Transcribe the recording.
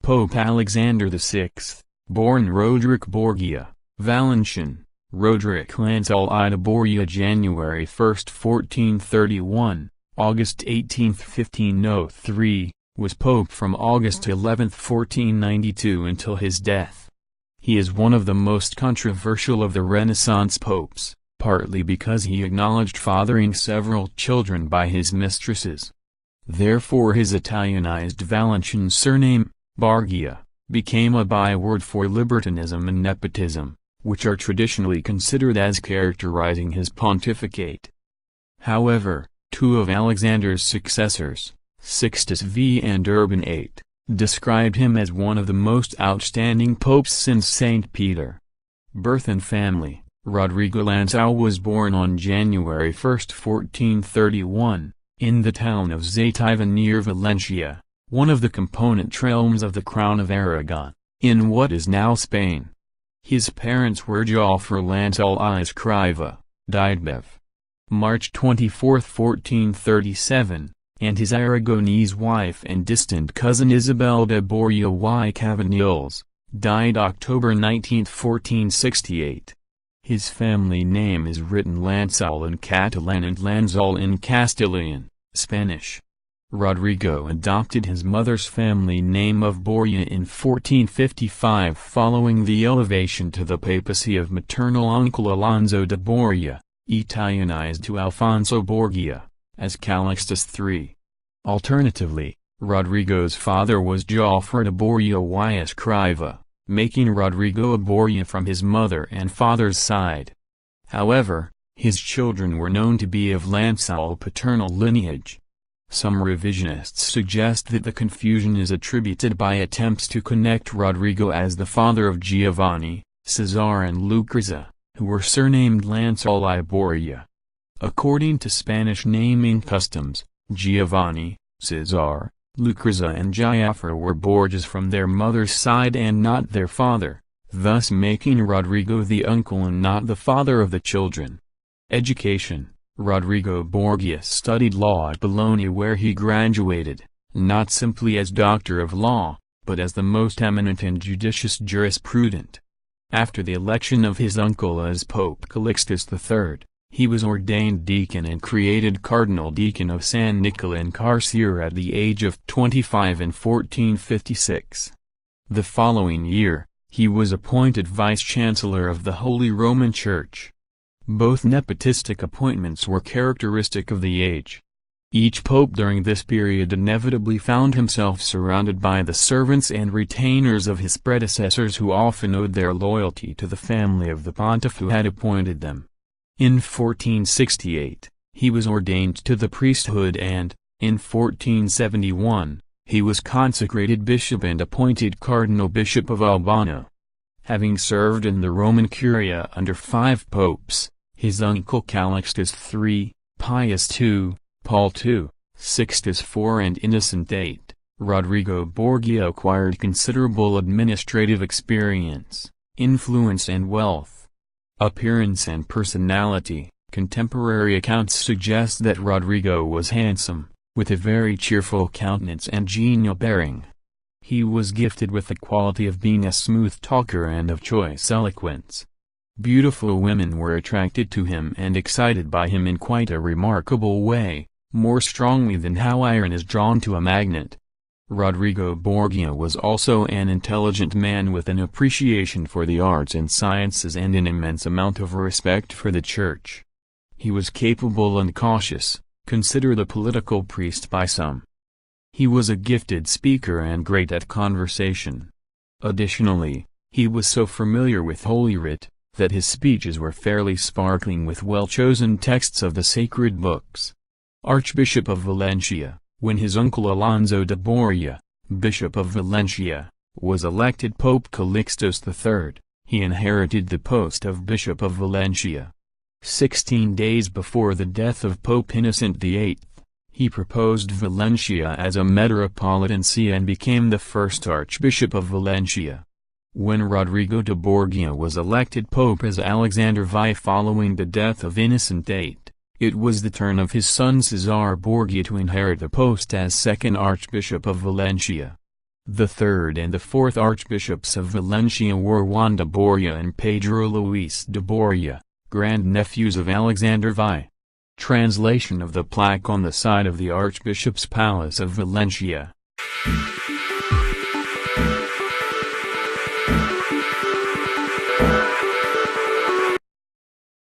Pope Alexander VI, born Roderick Borgia, Valencian, Roderick Lancel I de Borgia, January 1, 1431, August 18, 1503, was pope from August 11, 1492 until his death. He is one of the most controversial of the Renaissance popes, partly because he acknowledged fathering several children by his mistresses. Therefore his Italianized Valencian surname, Borgia, became a byword for libertinism and nepotism, which are traditionally considered as characterizing his pontificate. However, two of Alexander's successors, Sixtus V and Urban VIII, described him as one of the most outstanding popes since St. Peter. Birth and family: Rodrigo Lancel was born on January 1, 1431, in the town of Zaitija near Valencia, one of the component realms of the Crown of Aragon, in what is now Spain. His parents were Joffre Lancel I Escriva, died Bev. March 24, 1437, and his Aragonese wife and distant cousin Isabel de Borgia y Cavanilles, died October 19, 1468. His family name is written Lancel in Catalan and Lanzal in Castilian, Spanish. Rodrigo adopted his mother's family name of Borgia in 1455 following the elevation to the papacy of maternal uncle Alonso de Borgia, Italianized to Alfonso Borgia, as Calixtus III. Alternatively, Rodrigo's father was Joffre de Borgia y Escriva, making Rodrigo a Borgia from his mother and father's side. However, his children were known to be of Lancel paternal lineage. Some revisionists suggest that the confusion is attributed by attempts to connect Rodrigo as the father of Giovanni, Cesar and Lucrezia, who were surnamed Lancel I Borgia. According to Spanish naming customs, Giovanni, Cesar, Lucrezia and Joffre were Borgias from their mother's side and not their father, thus making Rodrigo the uncle and not the father of the children. Education: Rodrigo Borgia studied law at Bologna, where he graduated, not simply as doctor of law, but as the most eminent and judicious jurisprudent. After the election of his uncle as Pope Calixtus III, he was ordained deacon and created cardinal deacon of San Nicola in Carcer at the age of 25 in 1456. The following year, he was appointed vice-chancellor of the Holy Roman Church. Both nepotistic appointments were characteristic of the age. Each pope during this period inevitably found himself surrounded by the servants and retainers of his predecessors, who often owed their loyalty to the family of the pontiff who had appointed them. In 1468, he was ordained to the priesthood and, in 1471, he was consecrated bishop and appointed Cardinal Bishop of Albano. Having served in the Roman Curia under 5 popes, his uncle Calixtus III, Pius II, Paul II, Sixtus IV and Innocent VIII, Rodrigo Borgia acquired considerable administrative experience, influence and wealth. Appearance and personality: contemporary accounts suggest that Rodrigo was handsome, with a very cheerful countenance and genial bearing. He was gifted with the quality of being a smooth talker and of choice eloquence. Beautiful women were attracted to him and excited by him in quite a remarkable way, more strongly than how iron is drawn to a magnet. Rodrigo Borgia was also an intelligent man with an appreciation for the arts and sciences and an immense amount of respect for the Church. He was capable and cautious, considered a political priest by some. He was a gifted speaker and great at conversation. Additionally, he was so familiar with Holy Writ, that his speeches were fairly sparkling with well-chosen texts of the sacred books. Archbishop of Valencia: when his uncle Alonso de Borgia, Bishop of Valencia, was elected Pope Calixtus III, he inherited the post of Bishop of Valencia. 16 days before the death of Pope Innocent VIII, he proposed Valencia as a metropolitan see and became the first Archbishop of Valencia. When Rodrigo de Borgia was elected pope as Alexander VI following the death of Innocent VIII, it was the turn of his son Cesar Borgia to inherit the post as second Archbishop of Valencia. The third and the fourth archbishops of Valencia were Juan de Borgia and Pedro Luis de Borgia, grandnephews of Alexander VI. Translation of the plaque on the side of the Archbishop's Palace of Valencia.